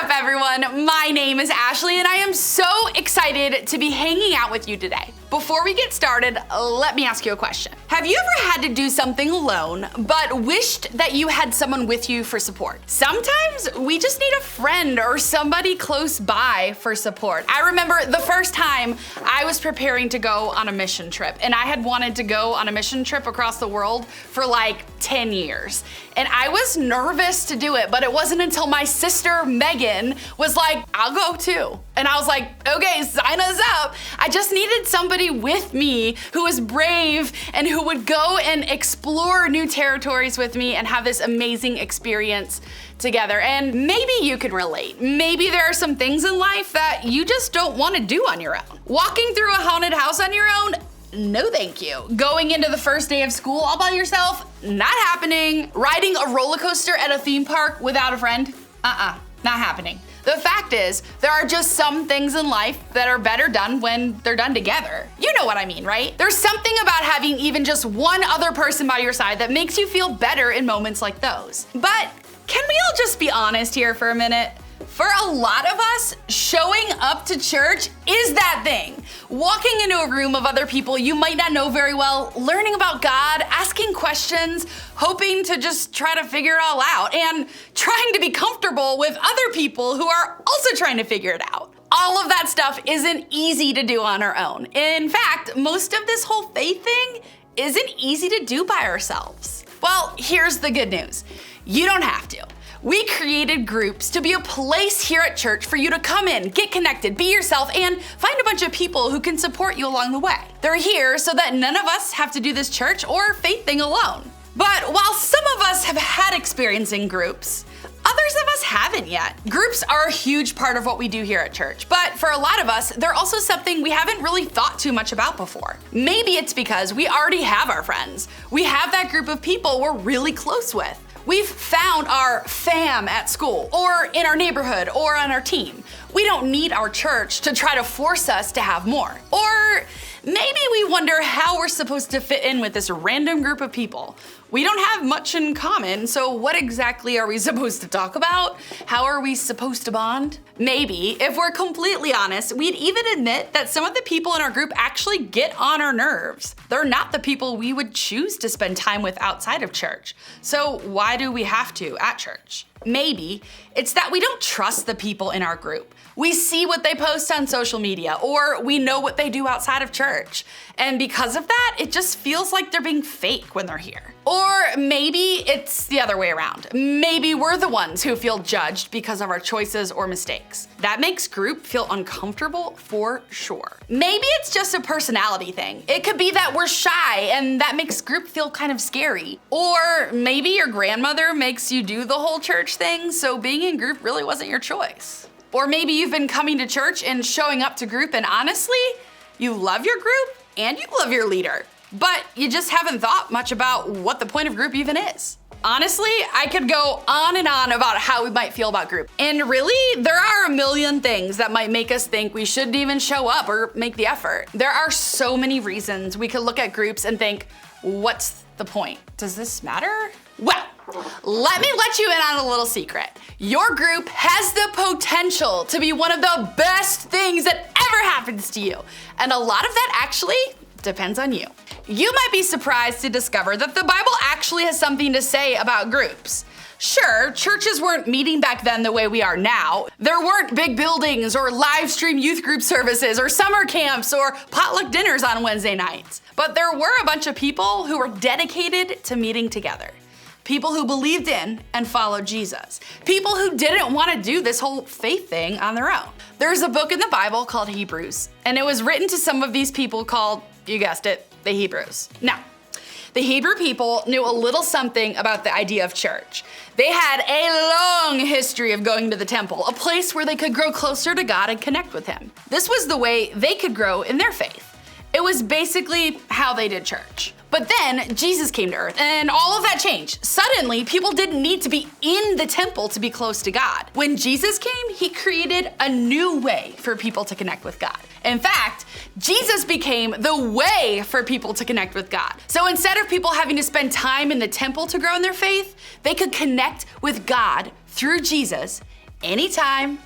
up, everyone? My name is Ashley, and I am so excited to be hanging out with you today. Before we get started, let me ask you a question. Have you ever had to do something alone, but wished that you had someone with you for support? Sometimes we just need a friend or somebody close by for support. I remember the first time I was preparing to go on a mission trip, and I had wanted to go on a mission trip across the world for like 10 years. And I was nervous to do it, but it wasn't until my sister Megan was like, I'll go too. And I was like, okay, sign us up. I just needed somebody with me who was brave and who would go and explore new territories with me and have this amazing experience together. And maybe you can relate. Maybe there are some things in life that you just don't want to do on your own. Walking through a haunted house on your own? No, thank you. Going into the first day of school all by yourself? Not happening. Riding a roller coaster at a theme park without a friend? Not happening. The fact is, there are just some things in life that are better done when they're done together. You know what I mean, right? There's something about having even just one other person by your side that makes you feel better in moments like those. But can we all just be honest here for a minute? For a lot of us, showing up to church is that thing. Walking into a room of other people you might not know very well, learning about God, asking questions, hoping to just try to figure it all out, and trying to be comfortable with other people who are also trying to figure it out. All of that stuff isn't easy to do on our own. In fact, most of this whole faith thing isn't easy to do by ourselves. Well, here's the good news. You don't have to. We created groups to be a place here at church for you to come in, get connected, be yourself, and find a bunch of people who can support you along the way. They're here so that none of us have to do this church or faith thing alone. But while some of us have had experience in groups, others of us haven't yet. Groups are a huge part of what we do here at church, but for a lot of us, they're also something we haven't really thought too much about before. Maybe it's because we already have our friends. We have that group of people we're really close with. We've found our fam at school, or in our neighborhood, or on our team. We don't need our church to try to force us to have more. Or maybe we wonder how we're supposed to fit in with this random group of people. We don't have much in common, so what exactly are we supposed to talk about? How are we supposed to bond? Maybe, if we're completely honest, we'd even admit that some of the people in our group actually get on our nerves. They're not the people we would choose to spend time with outside of church. So why do we have to at church? Maybe it's that we don't trust the people in our group. We see what they post on social media, or we know what they do outside of church. And because of that, it just feels like they're being fake when they're here. Or maybe it's the other way around. Maybe we're the ones who feel judged because of our choices or mistakes. That makes group feel uncomfortable for sure. Maybe it's just a personality thing. It could be that we're shy and that makes group feel kind of scary. Or maybe your grandmother makes you do the whole church thing, so being in group really wasn't your choice. Or maybe you've been coming to church and showing up to group, and honestly, you love your group and you love your leader, but you just haven't thought much about what the point of group even is. Honestly, I could go on and on about how we might feel about group. And really, there are a million things that might make us think we shouldn't even show up or make the effort. There are so many reasons we could look at groups and think, what's the point? Does this matter? Well, let me let you in on a little secret. Your group has the potential to be one of the best things that ever happens to you. And a lot of that actually depends on you. You might be surprised to discover that the Bible actually has something to say about groups. Sure, churches weren't meeting back then the way we are now. There weren't big buildings or live stream youth group services or summer camps or potluck dinners on Wednesday nights. But there were a bunch of people who were dedicated to meeting together. People who believed in and followed Jesus. People who didn't want to do this whole faith thing on their own. There's a book in the Bible called Hebrews, and it was written to some of these people called, you guessed it, the Hebrews. Now, the Hebrew people knew a little something about the idea of church. They had a long history of going to the temple, a place where they could grow closer to God and connect with Him. This was the way they could grow in their faith. It was basically how they did church. But then Jesus came to earth and all of that changed. Suddenly, people didn't need to be in the temple to be close to God. When Jesus came, He created a new way for people to connect with God. In fact, Jesus became the way for people to connect with God. So instead of people having to spend time in the temple to grow in their faith, they could connect with God through Jesus anytime,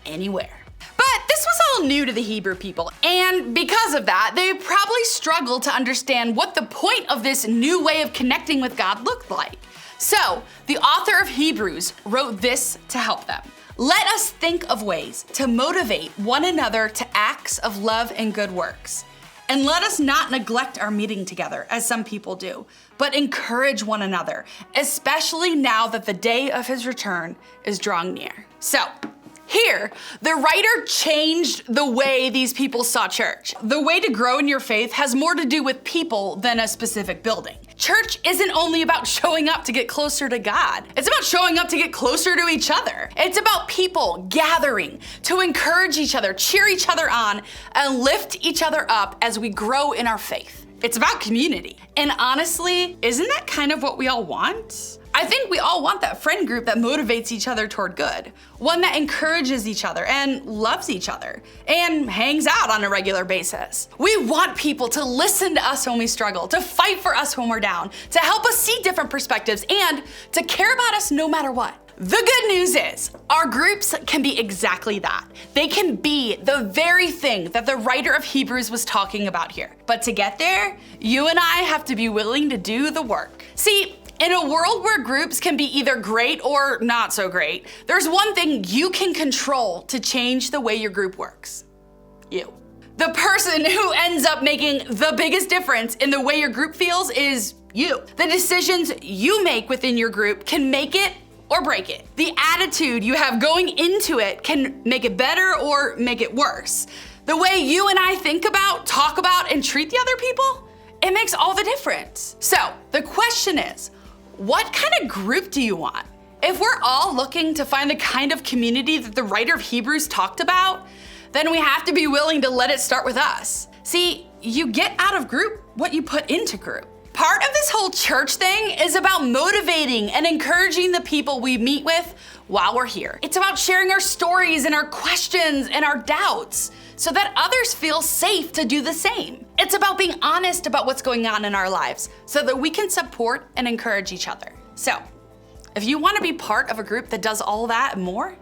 anywhere. But this was all new to the Hebrew people, and because of that, they probably struggled to understand what the point of this new way of connecting with God looked like. So, the author of Hebrews wrote this to help them. Let us think of ways to motivate one another to acts of love and good works. And let us not neglect our meeting together, as some people do, but encourage one another, especially now that the day of his return is drawing near. So, here, the writer changed the way these people saw church. The way to grow in your faith has more to do with people than a specific building. Church isn't only about showing up to get closer to God. It's about showing up to get closer to each other. It's about people gathering to encourage each other, cheer each other on, and lift each other up as we grow in our faith. It's about community. And honestly, isn't that kind of what we all want? I think we all want that friend group that motivates each other toward good, one that encourages each other and loves each other and hangs out on a regular basis. We want people to listen to us when we struggle, to fight for us when we're down, to help us see different perspectives, and to care about us no matter what. The good news is, our groups can be exactly that. They can be the very thing that the writer of Hebrews was talking about here. But to get there, you and I have to be willing to do the work. See, in a world where groups can be either great or not so great, there's one thing you can control to change the way your group works. You. The person who ends up making the biggest difference in the way your group feels is you. The decisions you make within your group can make it or break it. The attitude you have going into it can make it better or make it worse. The way you and I think about, talk about, and treat the other people, it makes all the difference. So the question is, what kind of group do you want? If we're all looking to find the kind of community that the writer of Hebrews talked about, then we have to be willing to let it start with us. See, you get out of group what you put into group. Part of this whole church thing is about motivating and encouraging the people we meet with while we're here. It's about sharing our stories and our questions and our doubts so that others feel safe to do the same. It's about being honest about what's going on in our lives so that we can support and encourage each other. So, if you want to be part of a group that does all that and more,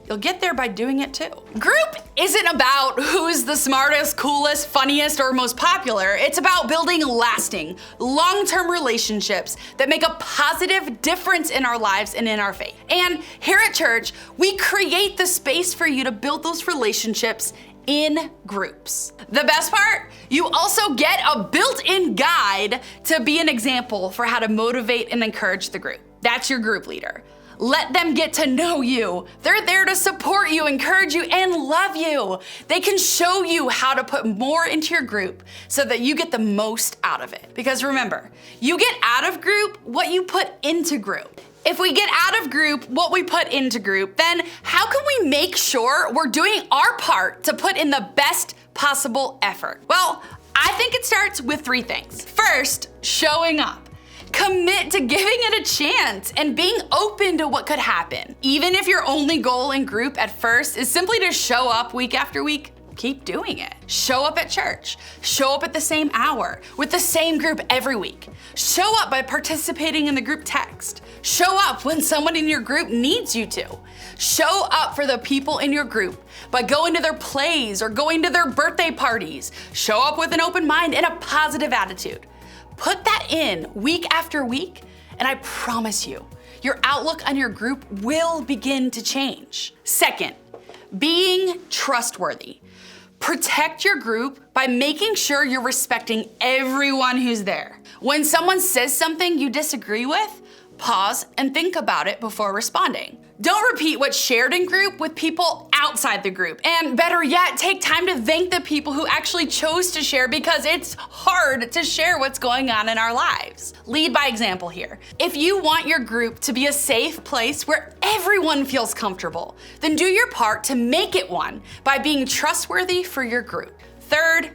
you'll get there by doing it too. Group isn't about who's the smartest, coolest, funniest, or most popular. It's about building lasting, long-term relationships that make a positive difference in our lives and in our faith. And here at church, we create the space for you to build those relationships in groups. The best part, you also get a built-in guide to be an example for how to motivate and encourage the group. That's your group leader. Let them get to know you. They're there to support you, encourage you, and love you. They can show you how to put more into your group so that you get the most out of it. Because remember, you get out of group what you put into group. If we get out of group what we put into group, then how can we make sure we're doing our part to put in the best possible effort? Well, I think it starts with 3 things. First, showing up. Commit to giving it a chance and being open to what could happen. Even if your only goal in group at first is simply to show up week after week, keep doing it. Show up at church. Show up at the same hour with the same group every week. Show up by participating in the group text. Show up when someone in your group needs you to. Show up for the people in your group by going to their plays or going to their birthday parties. Show up with an open mind and a positive attitude. Put that in week after week, and I promise you, your outlook on your group will begin to change. Second, being trustworthy. Protect your group by making sure you're respecting everyone who's there. When someone says something you disagree with, pause and think about it before responding. Don't repeat what's shared in group with people outside the group. And better yet, take time to thank the people who actually chose to share because it's hard to share what's going on in our lives. Lead by example here. If you want your group to be a safe place where everyone feels comfortable, then do your part to make it one by being trustworthy for your group. Third,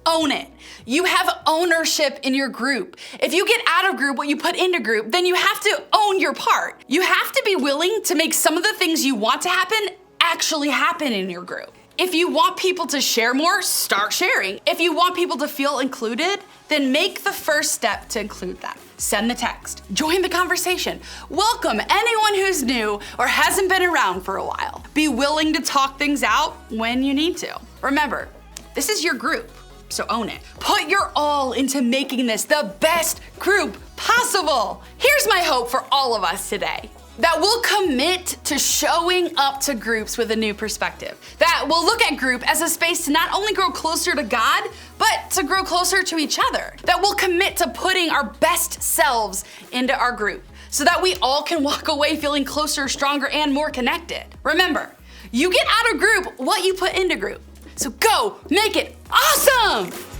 own it. You have ownership in your group. If you get out of group what you put into group, then you have to own your part. You have to be willing to make some of the things you want to happen actually happen in your group. If you want people to share more, start sharing. If you want people to feel included, then make the first step to include them. Send the text, join the conversation, welcome anyone who's new or hasn't been around for a while. Be willing to talk things out when you need to. Remember, this is your group, so own it. Put your all into making this the best group possible. Here's my hope for all of us today. That we'll commit to showing up to groups with a new perspective. That we'll look at group as a space to not only grow closer to God, but to grow closer to each other. That we'll commit to putting our best selves into our group so that we all can walk away feeling closer, stronger, and more connected. Remember, you get out of group what you put into group. So go make it awesome!